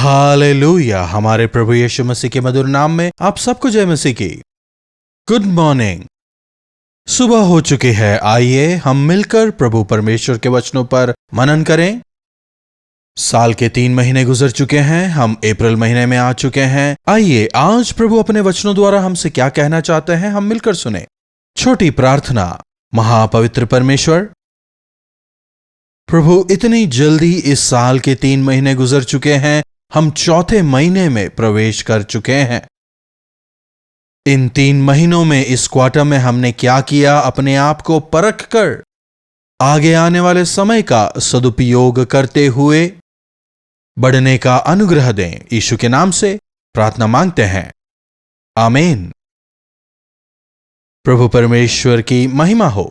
Hallelujah. हमारे प्रभु यीशु मसीह के मधुर नाम में आप सबको जय मसीह की। Good morning. सुबह हो चुकी है, आइए हम मिलकर प्रभु परमेश्वर के वचनों पर मनन करें। साल के 3 महीने गुजर चुके हैं, हम अप्रैल महीने में आ चुके हैं। आइए आज प्रभु अपने वचनों द्वारा हमसे क्या कहना चाहते हैं, हम मिलकर सुने। छोटी प्रार्थना। महापवित्र परमेश्वर, प्रभु इतनी जल्दी इस साल के 3 महीने गुजर चुके हैं, हम चौथे महीने में प्रवेश कर चुके हैं। इन 3 महीनों में इस क्वार्टर में हमने क्या किया, अपने आप को परख कर आगे आने वाले समय का सदुपयोग करते हुए बढ़ने का अनुग्रह दें। यीशु के नाम से प्रार्थना मांगते हैं, आमीन। प्रभु परमेश्वर की महिमा हो।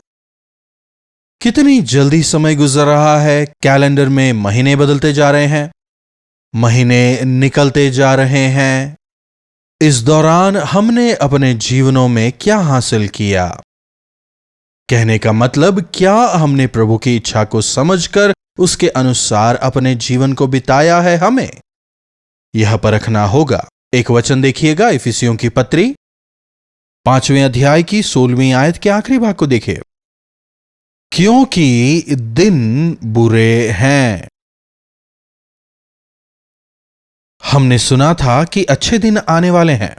कितनी जल्दी समय गुजर रहा है। कैलेंडर में महीने बदलते जा रहे हैं, महीने निकलते जा रहे हैं। इस दौरान हमने अपने जीवनों में क्या हासिल किया? कहने का मतलब, क्या हमने प्रभु की इच्छा को समझकर उसके अनुसार अपने जीवन को बिताया है? हमें यह परखना होगा। एक वचन देखिएगा, इफिसियों की पत्री 5वें अध्याय की 16वीं आयत के आखिरी भाग को देखिए। क्योंकि दिन बुरे हैं। हमने सुना था कि अच्छे दिन आने वाले हैं,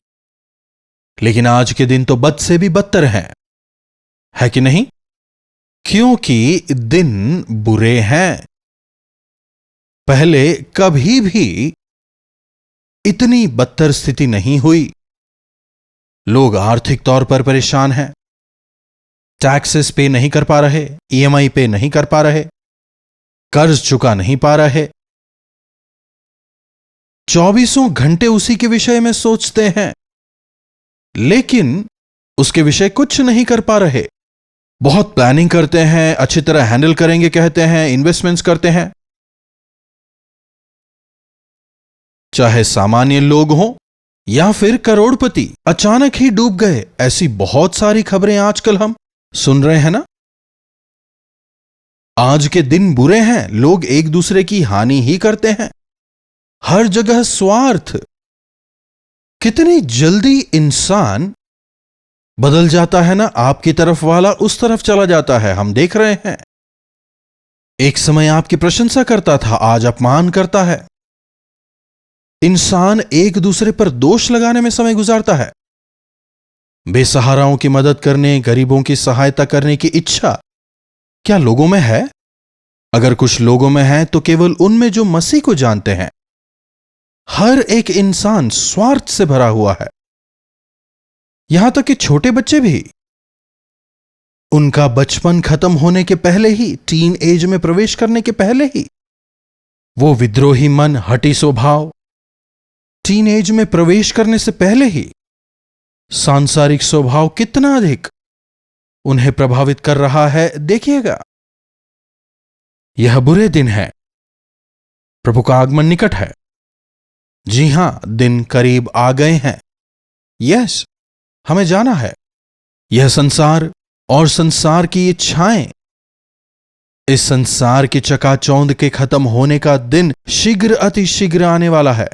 लेकिन आज के दिन तो बद से भी बदतर हैं, है कि नहीं? क्योंकि दिन बुरे हैं। पहले कभी भी इतनी बदतर स्थिति नहीं हुई। लोग आर्थिक तौर पर परेशान हैं, टैक्सेस पे नहीं कर पा रहे, ईएमआई पे नहीं कर पा रहे, कर्ज चुका नहीं पा रहे, 24 घंटे उसी के विषय में सोचते हैं, लेकिन उसके विषय कुछ नहीं कर पा रहे। बहुत प्लानिंग करते हैं, अच्छी तरह हैंडल करेंगे कहते हैं, इन्वेस्टमेंट्स करते हैं। चाहे सामान्य लोग हों या फिर करोड़पति, अचानक ही डूब गए। ऐसी बहुत सारी खबरें आजकल हम सुन रहे हैं ना। आज के दिन बुरे हैं, लोग एक दूसरे की हानि ही करते हैं, हर जगह स्वार्थ। कितनी जल्दी इंसान बदल जाता है ना, आपकी तरफ वाला उस तरफ चला जाता है, हम देख रहे हैं। एक समय आपकी प्रशंसा करता था, आज अपमान करता है। इंसान एक दूसरे पर दोष लगाने में समय गुजारता है। बेसहाराओं की मदद करने, गरीबों की सहायता करने की इच्छा क्या लोगों में है? अगर कुछ लोगों में है तो केवल उनमें जो मसीह को जानते हैं। हर एक इंसान स्वार्थ से भरा हुआ है, यहां तक कि छोटे बच्चे भी। उनका बचपन खत्म होने के पहले ही, टीन एज में प्रवेश करने के पहले ही, वो विद्रोही मन, हठी स्वभाव, टीन एज में प्रवेश करने से पहले ही सांसारिक स्वभाव कितना अधिक उन्हें प्रभावित कर रहा है, देखिएगा। यह बुरे दिन है। प्रभु का आगमन निकट है। जी हां, दिन करीब आ गए हैं। यस, हमें जाना है। यह संसार और संसार की इच्छाएं, इस संसार के चकाचौंध के खत्म होने का दिन शीघ्र अति शीघ्र आने वाला है।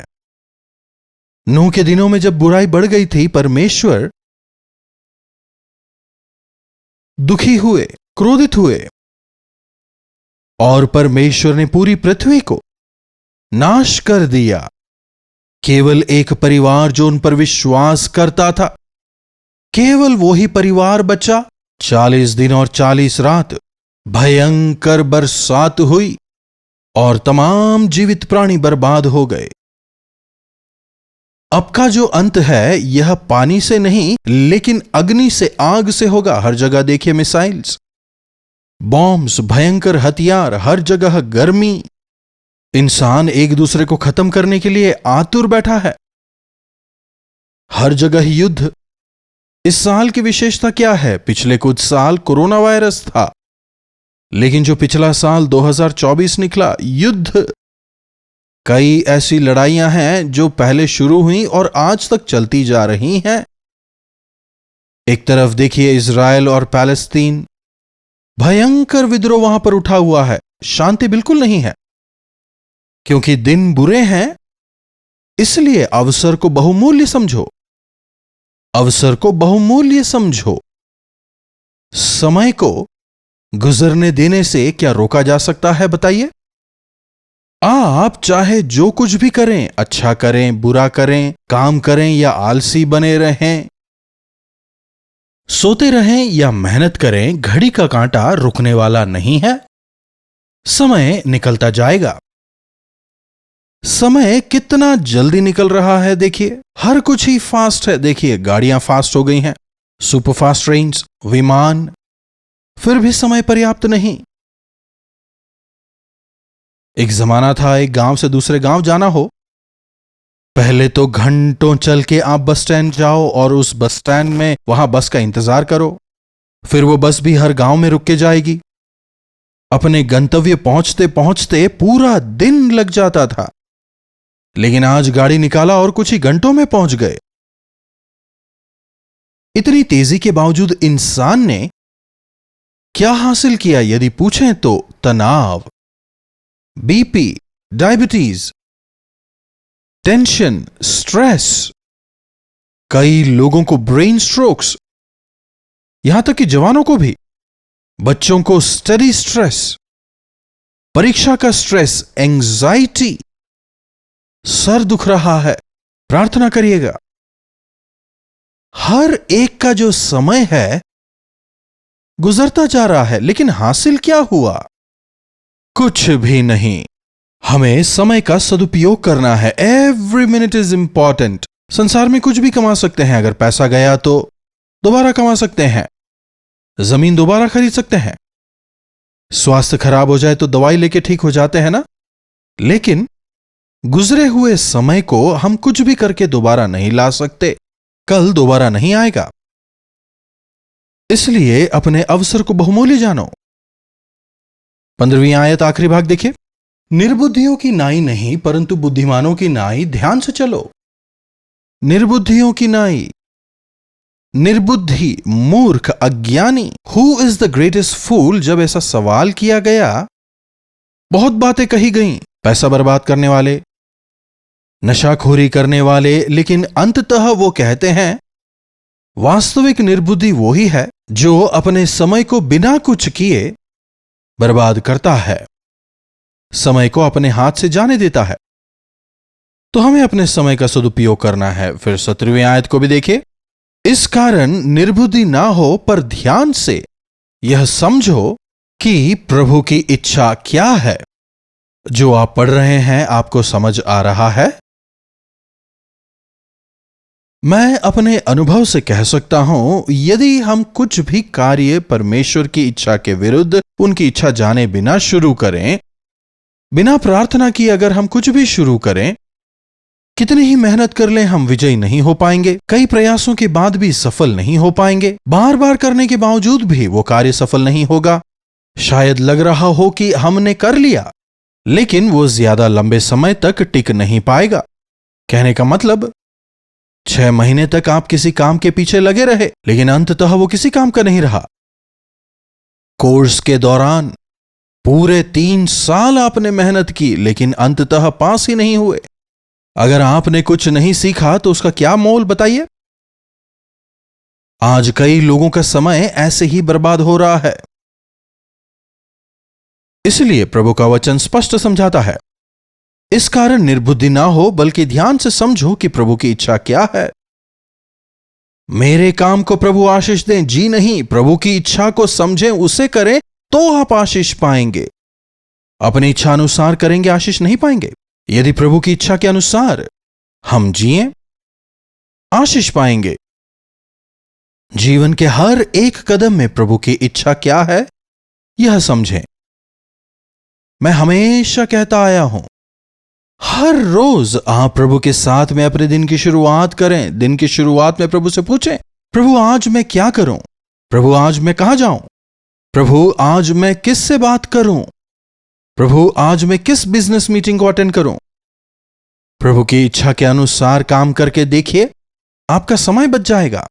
नूह के दिनों में जब बुराई बढ़ गई थी, परमेश्वर दुखी हुए, क्रोधित हुए, और परमेश्वर ने पूरी पृथ्वी को नाश कर दिया। केवल एक परिवार जो उन पर विश्वास करता था, केवल वो ही परिवार बचा। 40 दिन और 40 रात भयंकर बरसात हुई और तमाम जीवित प्राणी बर्बाद हो गए। अब का जो अंत है, यह पानी से नहीं लेकिन अग्नि से, आग से होगा। हर जगह देखिए मिसाइल्स, बॉम्ब्स, भयंकर हथियार, हर जगह गर्मी। इंसान एक दूसरे को खत्म करने के लिए आतुर बैठा है, हर जगह युद्ध। इस साल की विशेषता क्या है? पिछले कुछ साल कोरोना वायरस था, लेकिन जो पिछला साल 2024 निकला, युद्ध। कई ऐसी लड़ाइयां हैं जो पहले शुरू हुई और आज तक चलती जा रही हैं। एक तरफ देखिए इजराइल और पैलेस्तीन, भयंकर विद्रोह वहां पर उठा हुआ है, शांति बिल्कुल नहीं है। क्योंकि दिन बुरे हैं, इसलिए अवसर को बहुमूल्य समझो। अवसर को बहुमूल्य समझो। समय को गुजरने देने से क्या रोका जा सकता है, बताइए? आप चाहे जो कुछ भी करें, अच्छा करें, बुरा करें, काम करें या आलसी बने रहें, सोते रहें या मेहनत करें, घड़ी का कांटा रुकने वाला नहीं है। समय निकलता जाएगा। समय कितना जल्दी निकल रहा है, देखिए। हर कुछ ही फास्ट है। देखिए, गाड़ियां फास्ट हो गई हैं, सुपर फास्ट ट्रेन्स, विमान, फिर भी समय पर्याप्त नहीं। एक जमाना था, एक गांव से दूसरे गांव जाना हो, पहले तो घंटों चल के आप बस स्टैंड जाओ और उस बस स्टैंड में वहां बस का इंतजार करो। फिर वो बस भी हर गांव में रुक के जाएगी। अपने गंतव्य पहुंचते पहुंचते पूरा दिन लग जाता था। लेकिन आज गाड़ी निकाला और कुछ ही घंटों में पहुंच गए। इतनी तेजी के बावजूद इंसान ने क्या हासिल किया, यदि पूछें तो तनाव, बीपी, डायबिटीज, टेंशन, स्ट्रेस, कई लोगों को ब्रेन स्ट्रोक्स, यहां तक कि जवानों को भी, बच्चों को स्टडी स्ट्रेस, परीक्षा का स्ट्रेस, एंजाइटी, सर दुख रहा है, प्रार्थना करिएगा। हर एक का जो समय है गुजरता जा रहा है, लेकिन हासिल क्या हुआ? कुछ भी नहीं। हमें समय का सदुपयोग करना है। Every minute is important. संसार में कुछ भी कमा सकते हैं। अगर पैसा गया तो दोबारा कमा सकते हैं, जमीन दोबारा खरीद सकते हैं, स्वास्थ्य खराब हो जाए तो दवाई लेके ठीक हो जाते हैं ना। लेकिन गुजरे हुए समय को हम कुछ भी करके दोबारा नहीं ला सकते। कल दोबारा नहीं आएगा। इसलिए अपने अवसर को बहुमूल्य जानो। 15वीं आयत, आखिरी भाग देखिए। निर्बुद्धियों की नाई नहीं, परंतु बुद्धिमानों की नाई ध्यान से चलो। निर्बुद्धियों की नाई, निर्बुद्धि, मूर्ख, अज्ञानी। हु इज द ग्रेटेस्ट फूल? जब ऐसा सवाल किया गया, बहुत बातें कही गईं। पैसा बर्बाद करने वाले, नशाखोरी करने वाले, लेकिन अंततः वो कहते हैं वास्तविक निर्बुद्धि वो ही है जो अपने समय को बिना कुछ किए बर्बाद करता है, समय को अपने हाथ से जाने देता है। तो हमें अपने समय का सदुपयोग करना है। फिर 17वीं आयत को भी देखिए। इस कारण निर्बुद्धि ना हो, पर ध्यान से यह समझो कि प्रभु की इच्छा क्या है। जो आप पढ़ रहे हैं, आपको समझ आ रहा है? मैं अपने अनुभव से कह सकता हूं, यदि हम कुछ भी कार्य परमेश्वर की इच्छा के विरुद्ध, उनकी इच्छा जाने बिना शुरू करें, बिना प्रार्थना किए अगर हम कुछ भी शुरू करें, कितनी ही मेहनत कर लें, हम विजयी नहीं हो पाएंगे। कई प्रयासों के बाद भी सफल नहीं हो पाएंगे। बार बार करने के बावजूद भी वो कार्य सफल नहीं होगा। शायद लग रहा हो कि हमने कर लिया, लेकिन वो ज्यादा लंबे समय तक टिक नहीं पाएगा। कहने का मतलब, 6 महीने तक आप किसी काम के पीछे लगे रहे, लेकिन अंततः वो किसी काम का नहीं रहा। कोर्स के दौरान पूरे 3 साल आपने मेहनत की, लेकिन अंततः पास ही नहीं हुए। अगर आपने कुछ नहीं सीखा तो उसका क्या मोल, बताइए? आज कई लोगों का समय ऐसे ही बर्बाद हो रहा है। इसलिए प्रभु का वचन स्पष्ट समझाता है, इस कारण निर्बुद्धि ना हो, बल्कि ध्यान से समझो कि प्रभु की इच्छा क्या है। मेरे काम को प्रभु आशीष दें, जी नहीं, प्रभु की इच्छा को समझें, उसे करें तो आप आशीष पाएंगे। अपनी इच्छा अनुसार करेंगे, आशीष नहीं पाएंगे। यदि प्रभु की इच्छा के अनुसार हम जिएं, आशीष पाएंगे। जीवन के हर एक कदम में प्रभु की इच्छा क्या है, यह समझें। मैं हमेशा कहता आया हूं, हर रोज आप प्रभु के साथ में अपने दिन की शुरुआत करें। दिन की शुरुआत में प्रभु से पूछें, प्रभु आज मैं क्या करूं? प्रभु आज मैं कहां जाऊं? प्रभु आज मैं किस से बात करूं? प्रभु आज मैं किस बिजनेस मीटिंग को अटेंड करूं? प्रभु की इच्छा के अनुसार काम करके देखिए, आपका समय बच जाएगा।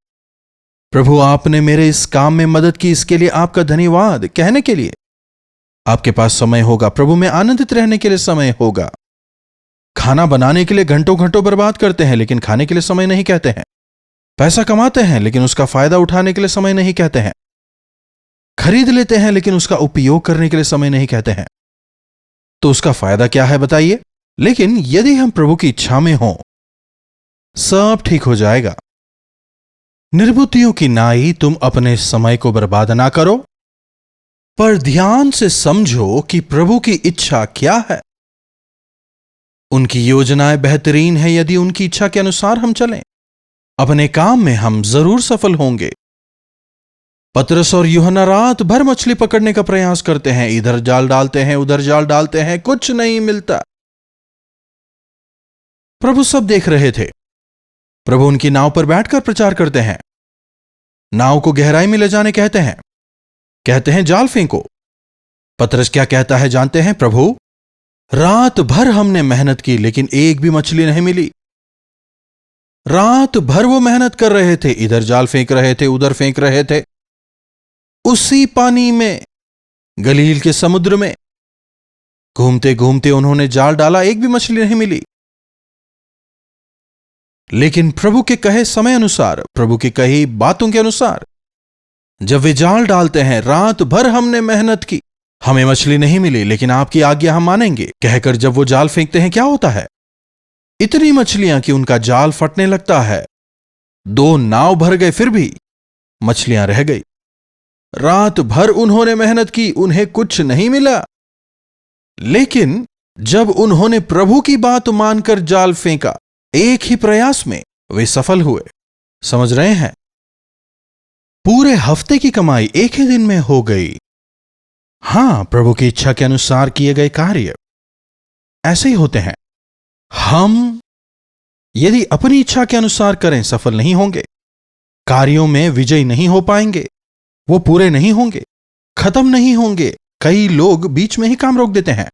प्रभु आपने मेरे इस काम में मदद की, इसके लिए आपका धन्यवाद कहने के लिए आपके पास समय होगा। प्रभु में आनंदित रहने के लिए समय होगा। खाना बनाने के लिए घंटों घंटों बर्बाद करते हैं लेकिन खाने के लिए समय नहीं कहते हैं। पैसा कमाते हैं लेकिन उसका फायदा उठाने के लिए समय नहीं कहते हैं। खरीद लेते हैं लेकिन उसका उपयोग करने के लिए समय नहीं कहते हैं। तो उसका फायदा क्या है बताइए? लेकिन यदि हम प्रभु की इच्छा में हों, सब ठीक हो जाएगा। निर्बुद्धियों की नाई, तुम अपने समय को बर्बाद ना करो, पर ध्यान से समझो कि प्रभु की इच्छा क्या है। उनकी योजनाएं बेहतरीन है। यदि उनकी इच्छा के अनुसार हम चलें, अपने काम में हम जरूर सफल होंगे। पतरस और यूहन्ना रात भर मछली पकड़ने का प्रयास करते हैं। इधर जाल डालते हैं, उधर जाल डालते हैं, कुछ नहीं मिलता। प्रभु सब देख रहे थे। प्रभु उनकी नाव पर बैठकर प्रचार करते हैं। नाव को गहराई में ले जाने कहते हैं जाल फेंको। पतरस क्या कहता है जानते हैं? प्रभु, रात भर हमने मेहनत की लेकिन एक भी मछली नहीं मिली। रात भर वो मेहनत कर रहे थे, इधर जाल फेंक रहे थे, उधर फेंक रहे थे। उसी पानी में, गलील के समुद्र में घूमते घूमते उन्होंने जाल डाला, एक भी मछली नहीं मिली। लेकिन प्रभु के कहे समय अनुसार, प्रभु की कही बातों के अनुसार जब वे जाल डालते हैं, रात भर हमने मेहनत की, हमें मछली नहीं मिली, लेकिन आपकी आज्ञा हम मानेंगे कहकर जब वो जाल फेंकते हैं, क्या होता है? इतनी मछलियां कि उनका जाल फटने लगता है। 2 नाव भर गए, फिर भी मछलियां रह गई। रात भर उन्होंने मेहनत की, उन्हें कुछ नहीं मिला। लेकिन जब उन्होंने प्रभु की बात मानकर जाल फेंका, एक ही प्रयास में वे सफल हुए। समझ रहे हैं? पूरे हफ्ते की कमाई एक ही दिन में हो गई। हां, प्रभु की इच्छा के अनुसार किए गए कार्य ऐसे ही होते हैं। हम यदि अपनी इच्छा के अनुसार करें, सफल नहीं होंगे। कार्यों में विजयी नहीं हो पाएंगे। वो पूरे नहीं होंगे, खत्म नहीं होंगे। कई लोग बीच में ही काम रोक देते हैं,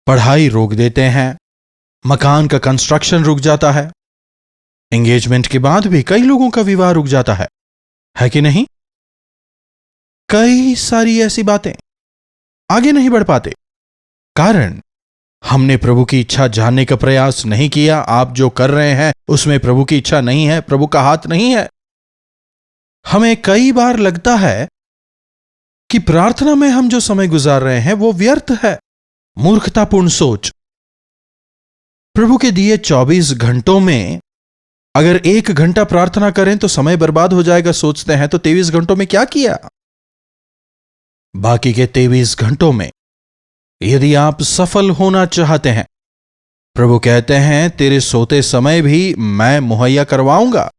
पढ़ाई रोक देते हैं, मकान का कंस्ट्रक्शन रुक जाता है, एंगेजमेंट के बाद भी कई लोगों का विवाह रुक जाता है कि नहीं? कई सारी ऐसी बातें, आगे नहीं बढ़ पाते। कारण हमने प्रभु की इच्छा जानने का प्रयास नहीं किया। आप जो कर रहे हैं उसमें प्रभु की इच्छा नहीं है, प्रभु का हाथ नहीं है। हमें कई बार लगता है कि प्रार्थना में हम जो समय गुजार रहे हैं वो व्यर्थ है। मूर्खतापूर्ण सोच। प्रभु के दिए 24 घंटों में अगर 1 घंटा प्रार्थना करें तो समय बर्बाद हो जाएगा सोचते हैं, तो 23 घंटों में क्या किया? बाकी के 23 घंटों में यदि आप सफल होना चाहते हैं, प्रभु कहते हैं तेरे सोते समय भी मैं मुहैया करवाऊंगा।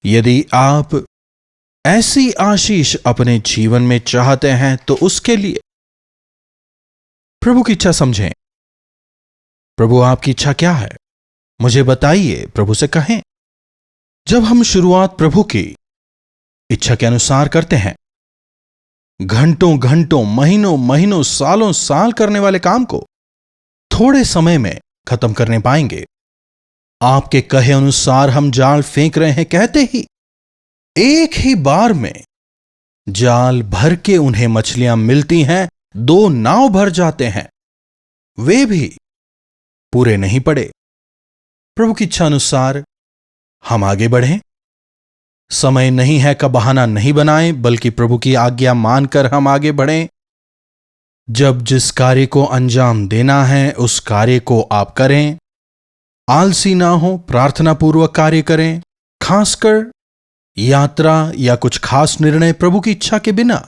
यदि आप ऐसी आशीष अपने जीवन में चाहते हैं तो उसके लिए प्रभु की इच्छा समझें। प्रभु, आपकी इच्छा क्या है? मुझे बताइए। प्रभु से कहें। जब हम शुरुआत प्रभु की इच्छा के अनुसार करते हैं, घंटों घंटों, महीनों महीनों, सालों साल करने वाले काम को थोड़े समय में खत्म करने पाएंगे। आपके कहे अनुसार हम जाल फेंक रहे हैं, कहते ही एक ही बार में जाल भर के उन्हें मछलियां मिलती हैं। 2 नाव भर जाते हैं, वे भी पूरे नहीं पड़े। प्रभु की इच्छा अनुसार हम आगे बढ़ें। समय नहीं है का बहाना नहीं बनाएं, बल्कि प्रभु की आज्ञा मानकर हम आगे बढ़ें। जब जिस कार्य को अंजाम देना है उस कार्य को आप करें। आलसी ना हो, प्रार्थना पूर्वक कार्य करें। खासकर यात्रा या कुछ खास निर्णय प्रभु की इच्छा के बिना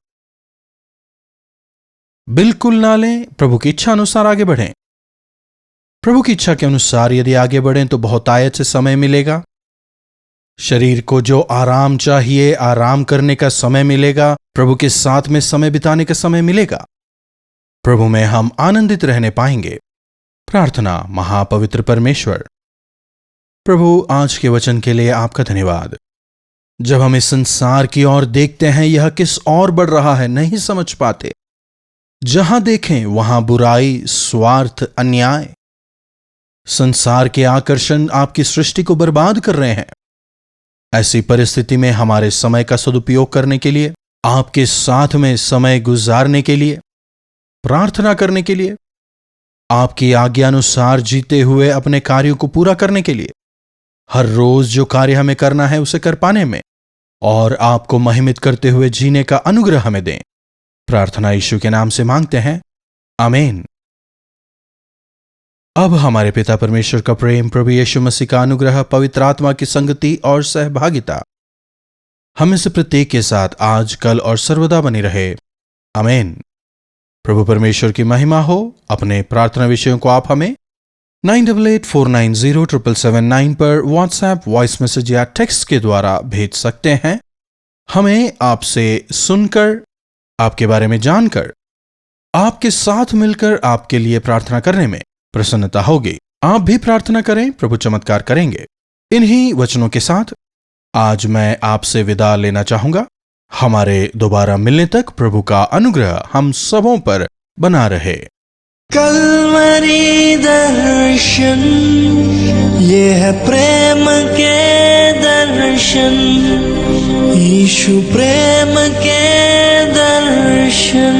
बिल्कुल ना लें। प्रभु की इच्छा अनुसार आगे बढ़ें। प्रभु की इच्छा के अनुसार यदि आगे बढ़ें तो बहुतायत से समय मिलेगा। शरीर को जो आराम चाहिए, आराम करने का समय मिलेगा। प्रभु के साथ में समय बिताने का समय मिलेगा। प्रभु में हम आनंदित रहने पाएंगे। प्रार्थना। महापवित्र परमेश्वर, प्रभु, आज के वचन के लिए आपका धन्यवाद। जब हम इस संसार की ओर देखते हैं, यह किस ओर बढ़ रहा है नहीं समझ पाते। जहां देखें वहां बुराई, स्वार्थ, अन्याय, संसार के आकर्षण आपकी सृष्टि को बर्बाद कर रहे हैं। ऐसी परिस्थिति में हमारे समय का सदुपयोग करने के लिए, आपके साथ में समय गुजारने के लिए, प्रार्थना करने के लिए आपकी आज्ञानुसार जीते हुए अपने कार्यों को पूरा करने के लिए, हर रोज जो कार्य हमें करना है उसे कर पाने में और आपको महिमित करते हुए जीने का अनुग्रह हमें दें। प्रार्थना यीशु के नाम से मांगते हैं, आमीन। अब हमारे पिता परमेश्वर का प्रेम, प्रभु यीशु मसीह का अनुग्रह, पवित्र आत्मा की संगति और सहभागिता हमें से प्रत्येक के साथ आज, कल और सर्वदा बनी रहे, आमीन। प्रभु परमेश्वर की महिमा हो। अपने प्रार्थना विषयों को आप हमें 9884907779 पर व्हाट्सएप वॉइस मैसेज या टेक्स्ट के द्वारा भेज सकते हैं। हमें आपसे सुनकर, आपके बारे में जानकर, आपके साथ मिलकर आपके लिए प्रार्थना करने में प्रसन्नता होगी। आप भी प्रार्थना करें, प्रभु चमत्कार करेंगे। इन्हीं वचनों के साथ आज मैं आपसे विदा लेना चाहूंगा। हमारे दोबारा मिलने तक प्रभु का अनुग्रह हम सबों पर बना रहे। कल्वरी दर्शन, ये है प्रेम के दर्शन, यीशु प्रेम के दर्शन।